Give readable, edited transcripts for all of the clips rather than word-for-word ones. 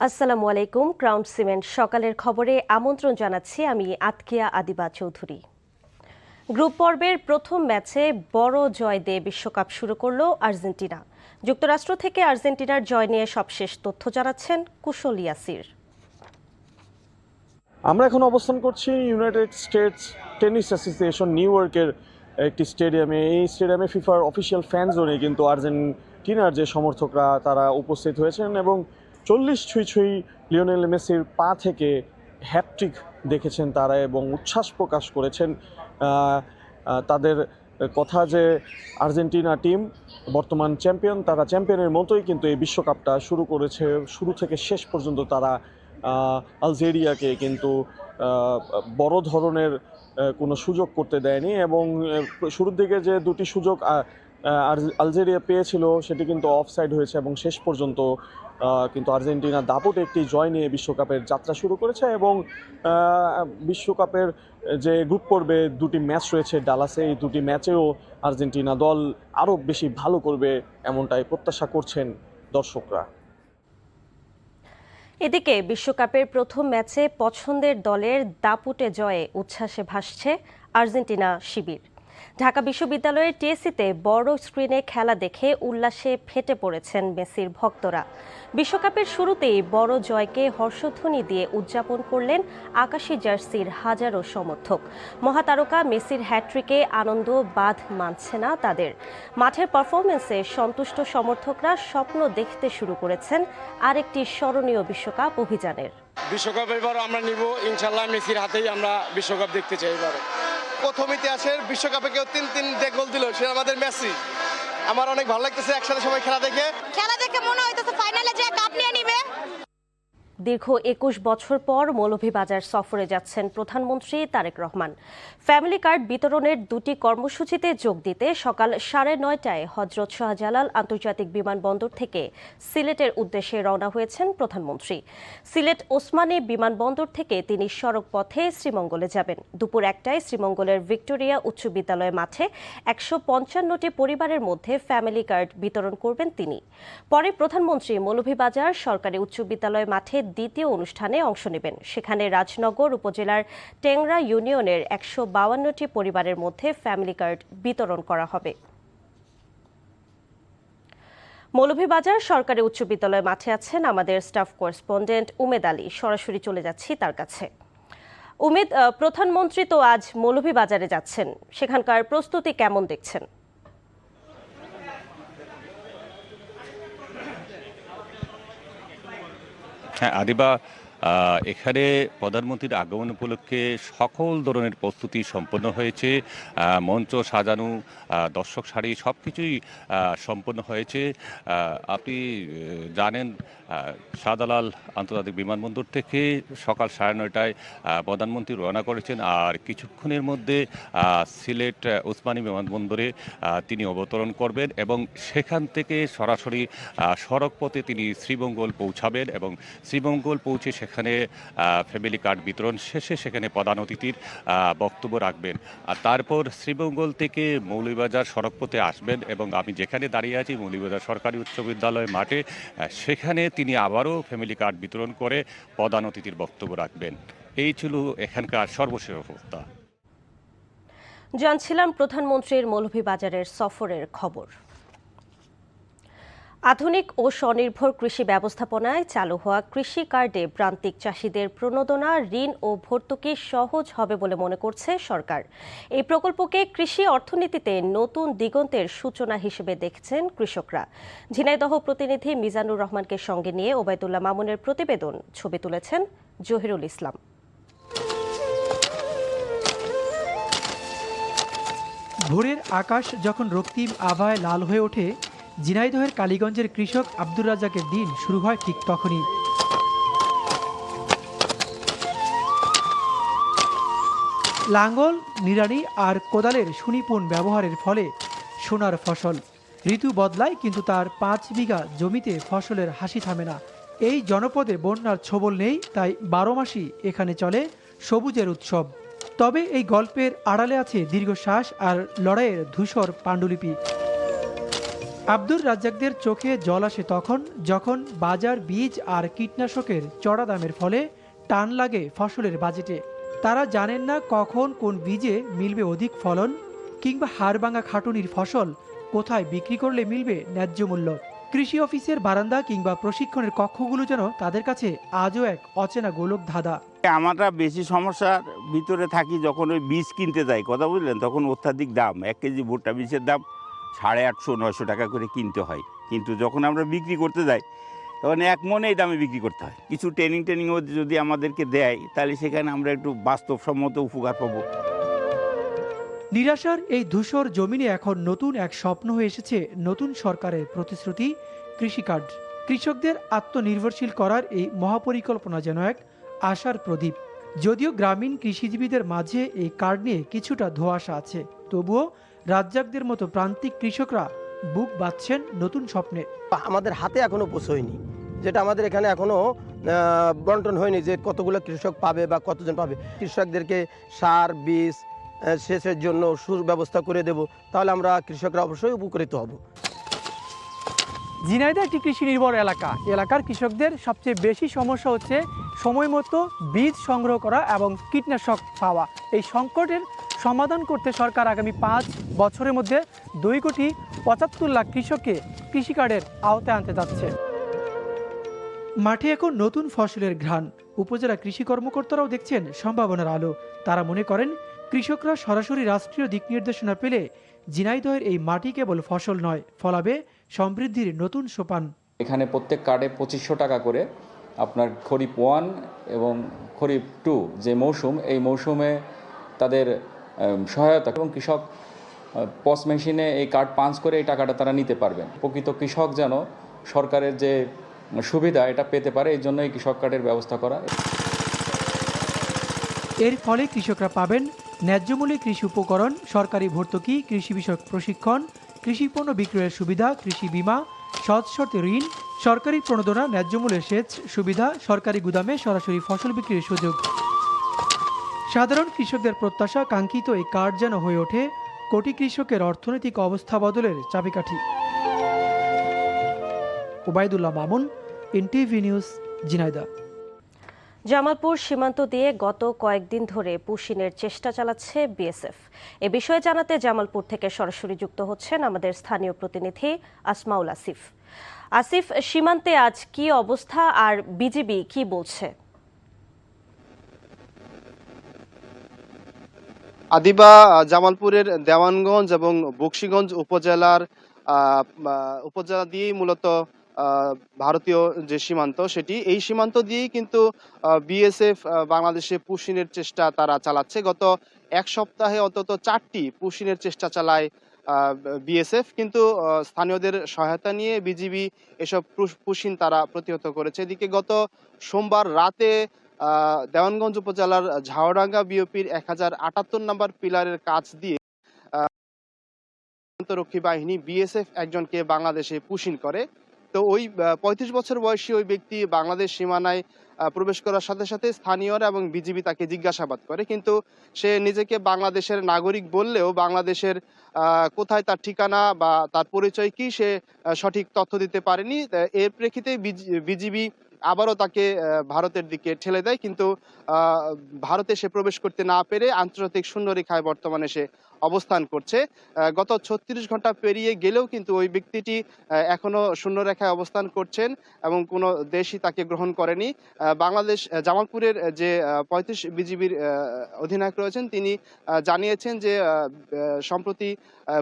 আসসালামু আলাইকুম। Crown cement সকালের খবরে আমন্ত্রণ জানাচ্ছি আমি আতকিয়া আদিবা চৌধুরী। গ্রুপ পর্বের প্রথম ম্যাচে বড় জয় দিয়ে বিশ্বকাপ শুরু করলো আর্জেন্টিনা। যুক্তরাষ্ট্র থেকে আর্জেন্টিনার জয় নিয়ে সবশেষ তথ্য জানাচ্ছেন কুশল ইয়াসির। আমরা এখন অবস্থান করছি United states tennis association new ইয়র্কের একটি স্টেডিয়ামে। এই স্টেডিয়ামে ফিফার অফিসিয়াল ফ্যান জোনে কিন্তু আর্জেন্টিনার যে সমর্থকরা তারা উপস্থিত হয়েছেন এবং 40 ছুঁই লিওনেল মেসির পা থেকে হ্যাটট্রিক দেখেছেন তারা এবং উচ্ছ্বাস প্রকাশ করেছেন। তাদের কথা যে আর্জেন্টিনা টিম বর্তমান চ্যাম্পিয়ন, তারা চ্যাম্পিয়নের মতোই কিন্তু এই বিশ্বকাপটা শুরু করেছে। শুরু থেকে শেষ পর্যন্ত তারা আলজেরিয়াকে কিন্তু বড় ধরনের কোনো সুযোগ করতে দেয়নি এবং শুরুর দিকে যে দুটি সুযোগ আলজেরিয়া পেয়েছিল সেটি কিন্তু অফসাইড হয়েছে এবং শেষ পর্যন্ত কিন্তু আর্জেন্টিনা দাপটে একটি জয় নিয়ে বিশ্বকাপের যাত্রা শুরু করেছে এবং বিশ্বকাপের যে গ্রুপ পর্বে দুটি ম্যাচ রয়েছে ডালাসে, এই দুটি ম্যাচেও আর্জেন্টিনা দল আরও বেশি ভালো করবে এমনটাই প্রত্যাশা করছেন দর্শকরা। এদিকে বিশ্বকাপের প্রথম ম্যাচে পছন্দের দলের দাপুটে জয়ে উচ্ছ্বাসে ভাসছে আর্জেন্টিনা শিবির। ঢাকা বিশ্ববিদ্যালয়ের টিএসসিতে বড় স্ক্রিনে খেলা দেখে উল্লাসে ফেটে পড়েছেন মেসির ভক্তরা। বিশ্বকাপের শুরুতেই বড় জয়কে হর্ষধ্বনি দিয়ে উদযাপন করলেন আকাশী জার্সির হাজারো সমর্থক। মহাতারকা মেসির হ্যাট্রিকে আনন্দ বাঁধ মানছে না তাদের। মাঠের পারফরমেন্সে সন্তুষ্ট সমর্থকরা স্বপ্ন দেখতে শুরু করেছেন আরেকটি স্মরণীয় বিশ্বকাপ অভিযানের। বিশ্বকাপ এবার আমরা নিব ইনশাল্লাহ, মেসির হাতেই আমরা বিশ্বকাপ দেখতে চাই। এবার প্রথম ইতিহাসের বিশ্বকাপে কেউ তিনটে গোল দিল, সে আমাদের মেসি। আমার অনেক ভালো লাগতেছে একসাথে সবাই খেলা দেখে মনে হইতেছে ফাইনালে যে কাপ নিয়ে নিবে। দীর্ঘ 21 বছর পর মৌলভীবাজার সফরে যাচ্ছেন প্রধানমন্ত্রী তারেক রহমান। ফ্যামিলি কার্ড বিতরণের দুটি কর্মসূচিতে যোগ দিতে সকাল 9:30টায় হযরত শাহজালাল আন্তর্জাতিক বিমানবন্দর থেকে সিলেটের উদ্দেশ্যে রওনা হয়েছেন প্রধানমন্ত্রী। সিলেট ওসমানী বিমানবন্দর থেকে তিনি সড়ক পথে শ্রীমঙ্গলে যাবেন। দুপুর 1টায় শ্রীমঙ্গলের ভিক্টোরিয়া উচ্চ বিদ্যালয় মাঠে 155টি পরিবারের মধ্যে ফ্যামিলি কার্ড বিতরণ করবেন তিনি। পরে প্রধানমন্ত্রী মৌলভীবাজার সরকারি উচ্চ বিদ্যালয় মাঠে দ্বিতীয় অনুষ্ঠানে অংশ নেবেন। সেখানে রাজনগর উপজেলার টেংরা ইউনিয়নের 152টি পরিবারের মধ্যে ফ্যামিলি কার্ড বিতরণ করা হবে। মৌলভীবাজার সরকারি উচ্চ বিদ্যালয় মাঠে আছেন আমাদের স্টাফ করেসপন্ডেন্ট উমেদ আলী। সরাসরি চলে যাচ্ছি তার কাছে। উমেদ, প্রধানমন্ত্রী তো আজ মৌলভীবাজারে যাচ্ছেন, সেখানকার প্রস্তুতি কেমন দেখছেন? হ্যাঁ আদিবা, এখানে প্রধানমন্ত্রীর আগমন উপলক্ষে সকল ধরনের প্রস্তুতি সম্পন্ন হয়েছে। মঞ্চ সাজানো, দর্শক সারি সব কিছুই সম্পন্ন হয়েছে। আপনি জানেন শাহজালাল আন্তর্জাতিক বিমানবন্দর থেকে সকাল 9:30টায় প্রধানমন্ত্রী রওনা করেছেন আর কিছুক্ষণের মধ্যে সিলেট ওসমানী বিমানবন্দরে তিনি অবতরণ করবেন এবং সেখান থেকে সরাসরি সড়ক পথে তিনি শ্রীমঙ্গল পৌঁছাবেন এবং শ্রীমঙ্গল পৌঁছে সেখানে ফ্যামিলি কার্ড বিতরণ শেষে সেখানে প্রধান অতিথির বক্তব্য রাখবেন। আর তারপর শ্রীমঙ্গল থেকে মৌলভীবাজার সড়কপথে আসবেন এবং আমি যেখানে দাঁড়িয়ে আছি মৌলভীবাজার সরকারি উচ্চ বিদ্যালয় মাঠে, সেখানে তিনি আবারও ফ্যামিলি কার্ড বিতরণ করে প্রধান অতিথির বক্তব্য রাখবেন। এই ছিল এখানকার সর্বশেষ অবস্থা। জানছিলাম প্রধানমন্ত্রীর মৌলভীবাজারের সফরের খবর। আধুনিক ও স্বনির্ভর কৃষি ব্যবস্থাপনায় চালু হওয়া কৃষি কার্ডে প্রান্তিক চাষিদের প্রণোদনা, ঋণ ও ভর্তুকি সহজ হবে বলে মনে করছে সরকার। এই প্রকল্পকে কৃষি অর্থনীতিতে নতুন দিগন্তের সূচনা হিসেবে দেখছেন কৃষকরা। ঝিনাইদহ প্রতিনিধি মিজানুর রহমানকে সঙ্গে নিয়ে ওবায়দুল্লাহ মামুনের প্রতিবেদন। ছবি তুলেছেন জহিরুল ইসলাম। ভোরের আকাশ যখন রক্তিম আভায় লাল হয়ে ওঠে, ঝিনাইদহের কালীগঞ্জের কৃষক আব্দুর রাজ্জাকের দিন শুরু হয় ঠিক তখনই। লাঙ্গল, নিড়ানি আর কোদালের সুনিপুণ ব্যবহারের ফলে সোনার ফসল। ঋতু বদলায় কিন্তু তার 5 বিঘা জমিতে ফসলের হাসি থামে না। এই জনপদে বন্যার ছোবল নেই, তাই 12 মাসই এখানে চলে সবুজের উৎসব। তবে এই গল্পের আড়ালে আছে দীর্ঘশ্বাস আর লড়াইয়ের ধূসর পাণ্ডুলিপি। আব্দুর রাজ্জাকদের চোখে জল আসে তখন যখন বাজার বীজ আর কীটনাশকের চড়া দামের ফলে টান লাগে ফসলের বাজেটে। তারা জানেন না কখন কোন বীজে মিলবে অধিক ফলন, কিংবা হাড়ভাঙা খাটুনির ফসল কোথায় বিক্রি করলে মিলবে ন্যায্য মূল্য। কৃষি অফিসের বারান্দা কিংবা প্রশিক্ষণের কক্ষগুলো যেন তাদের কাছে আজও এক অচেনা গোলক ধাঁধা। আমরা বেশি সমস্যার ভিতরে থাকি যখন ওই বীজ কিনতে যাই, কথা বুঝলেন, তখন অত্যাধিক দাম। 1 কেজি ভুট্টা বীজের দাম 850-900 টাকা করে কিনতে হয়, কিন্তু যখন আমরা বিক্রি করতে যাই তখন 1 মনে এই দামে বিক্রি করতে হয়। কিছু ট্রেনিংও যদি আমাদেরকে দেয় তাহলে সেখানে আমরা একটু বাস্তবসম্মত উপকার পাবো। নিরাশার এই ধূসর জমিনে এখন নতুন এক স্বপ্ন হয়ে এসেছে নতুন সরকারের প্রতিশ্রুতি কৃষি কার্ড। কৃষকদের আত্মনির্ভরশীল করার এই মহাপরিকল্পনা যেন এক আশার প্রদীপ। যদিও গ্রামীণ কৃষিজীবীদের মাঝে এই কার্ড নিয়ে কিছুটা ধোঁয়াশা আছে, তবুও রাজ্জাকদের মতো প্রান্তিক কৃষকরা বুক বাঁধছেন নতুন স্বপ্নে। আমাদের হাতে এখনো পৌঁছয়নি, যেটা আমাদের এখানে এখনো বন্টন হয়নি যে কতগুলো কৃষক পাবে বা কতজন পাবে। কৃষকদেরকে সার, বীজ, সেচের জন্য সুব্যবস্থা করে দেব, তাহলে আমরা কৃষকরা অবশ্যই উপকৃত হব। ঝিনাইদহ একটি কৃষি নির্ভর এলাকা। এলাকার কৃষকদের সবচেয়ে বেশি সমস্যা হচ্ছে সময় মতো বীজ সংগ্রহ করা এবং কীটনাশক পাওয়া। এই সংকটের সমাধান করতে সরকার আগামী 5 বছরের মধ্যে 2,75,00,000 কৃষককে কৃষি কার্ডের আওতায় আনতে যাচ্ছে। মাঠে এখন নতুন ফসলের ঘ্রাণ। উপজেলা কৃষি কর্মকর্তারাও দেখছেন সম্ভাবনার আলো। তারা মনে করেন কৃষকরা সরাসরি রাষ্ট্রীয় দিক নির্দেশনা পেলে ঝিনাইদহের এই মাটি কেবল ফসল নয়, ফলাবে সমৃদ্ধির নতুন সোপান। এখানে প্রত্যেক কার্ডে 2500 টাকা করে আপনার খরিফ 1 এবং খরিফ 2 যে মৌসুম, এই মৌসুমে তাদের সহায়তা এবং কৃষক পস মেশিনে এই কার্ড পাঞ্চ করে এই টাকাটা তারা নিতে পারবেন। প্রকৃত কৃষক যেন সরকারের যে সুবিধা এটা পেতে পারে, এই জন্য এই কৃষক কার্ডের ব্যবস্থা করা। এর ফলে কৃষকরা পাবেন ন্যায্যমূল্যে কৃষি উপকরণ, সরকারি ভর্তুকি, কৃষি বিষয়ক প্রশিক্ষণ, কৃষি পণ্য বিক্রয়ের সুবিধা, কৃষি বীমা, সহজ শর্তে ঋণ, সরকারি প্রণোদনা, ন্যায্যমূল্যে সেচ সুবিধা, সরকারি গুদামে সরাসরি ফসল বিক্রির সুযোগ। সাধারণ কৃষকদের প্রত্যাশা কাঙ্ক্ষিত এই কার্ড যেন হয়ে ওঠে কোটি কৃষকের অর্থনৈতিক অবস্থা বদলের চাবিকাঠি। Obaidullah Mamun, NTV news, Jhenaidah. জামালপুর সীমান্ত দিয়ে গত কয়েকদিন ধরে পুশিনের চেষ্টা চালাচ্ছে বিএসএফ। এ বিষয়ে জানাতে জামালপুর থেকে সরাসরি যুক্ত হচ্ছেন আমাদের স্থানীয় প্রতিনিধি আসমাউল আসিফ। আসিফ, সীমান্তে আজ কি অবস্থা আর বিজিবি কি বলছে? আদিবা জামালপুরের দেওয়ানগঞ্জ এবং বকশীগঞ্জ উপজেলা দিয়েই মূলত ভারতীয় যে সীমান্ত, এই সীমান্ত দিয়েই কিন্তু বিএসএফ বাংলাদেশে পুশিনের চেষ্টা তারা চালাচ্ছে। গত 1 সপ্তাহে অন্তত 4টি পুশিনের চেষ্টা চালায় বিএসএফ, কিন্তু স্থানীয়দের সহায়তা নিয়ে বিজিবি এসব পুশিন তারা প্রতিহত করেছে। এদিকে গত সোমবার রাতে দেওয়ানগঞ্জ উপজেলার ঝাওডাঙ্গা বিওপির 1078 নম্বর পিলারের কাছ দিয়ে সীমান্তরক্ষী বাহিনী বিএসএফ একজনকে বাংলাদেশে পুশিন করে। তো ওই 35 বছর বয়সী ওই ব্যক্তি বাংলাদেশ সীমানায় প্রবেশ করার সাথে সাথে স্থানীয়রা এবং বিজিবি তাকে জিজ্ঞাসাবাদ করে, কিন্তু সে নিজেকে বাংলাদেশের নাগরিক বললেও বাংলাদেশের কোথায় তার ঠিকানা বা তার পরিচয় কি সে সঠিক তথ্য দিতে পারেনি। এর প্রেক্ষিতে বিজিবি আবারও তাকে ভারতের দিকে ঠেলে দেয়, কিন্তু ভারতে সে প্রবেশ করতে না পেরে আন্তর্জাতিক শূন্যরেখায় বর্তমানে সে অবস্থান করছে। গত 36 ঘন্টা পেরিয়ে গেলেও কিন্তু ওই ব্যক্তিটি এখনো শূন্যরেখায় অবস্থান করছেন এবং কোনো দেশই তাকে গ্রহণ করেনি। বাংলাদেশ জামালপুরের যে 35 বিজিবির অধিনায়ক রয়েছেন তিনি জানিয়েছেন যে সম্প্রতি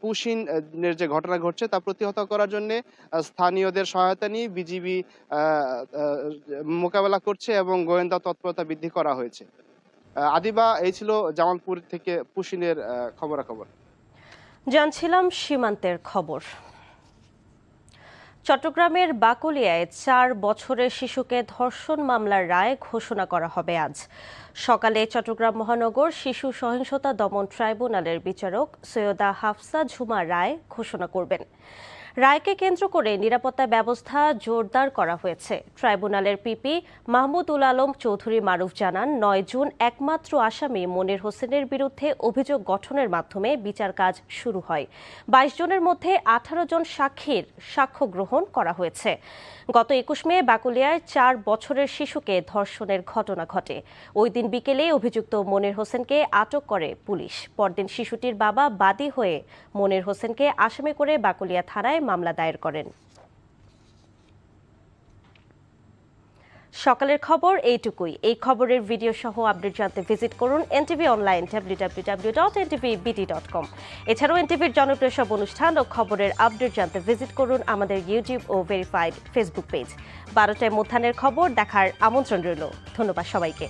পুশিনের যে ঘটনা ঘটছে তা প্রতিহত করার জন্য স্থানীয়দের সহায়তা নিয়ে বিজিবি মোকাবেলা করছে এবং গোয়েন্দা তৎপরতা বৃদ্ধি করা হয়েছে। আদিবা, এই ছিল জামালপুর থেকে পুশিনের খবরাখবর। জানছিলাম সীমান্তের খবর। চট্টগ্রামের বাকলিয়ায় 4 বছরের শিশুকে ধর্ষণ মামলার রায় ঘোষণা করা হবে আজ সকালে। চট্টগ্রাম মহানগর শিশু সহিংসতা দমন ট্রাইব্যুনালের বিচারক সৈয়দা হাফসা ঝুমা রায় ঘোষণা করবেন। রায়কে কেন্দ্র করে নিরাপত্তা ব্যবস্থা জোরদার করা হয়েছে। ট্রাইব্যুনালের পিপি মাহমুদ উল আলম চৌধুরী মারুফ জানান, 9 জুন একমাত্র আসামি মনির হোসেনের বিরুদ্ধে অভিযোগ গঠনের মাধ্যমে বিচার কাজ শুরু হয়। 22 জনের মধ্যে 18 জন সাক্ষীর সাক্ষ্য গ্রহণ করা হয়েছে। গত 21 মে বাকুলিয়ায় 4 বছরের শিশুকে ধর্ষণের ঘটনা ঘটে। ওই দিন বিকেলে অভিযুক্ত মনির হোসেনকে আটক করে পুলিশ। পরদিন শিশুটির বাবা বাদী হয়ে মনির হোসেনকে আসামি করে বাকুলিয়া থানায় মামলা দায়ের করেন। সকালের খবর এইটুকুই। এই খবরের ভিডিও সহ আপডেট জানতে ভিজিট করুন এনটিভি অনলাইন www.ntvbt.com। এছাড়াও এনটিভির জনপ্রিয় সব অনুষ্ঠান ও খবরের আপডেট জানতে ভিজিট করুন আমাদের ইউটিউব ও ভেরিফাইড ফেসবুক পেজ। 12টায় মধ্যাহ্নের খবর দেখার আমন্ত্রণ রইল। ধন্যবাদ সবাইকে।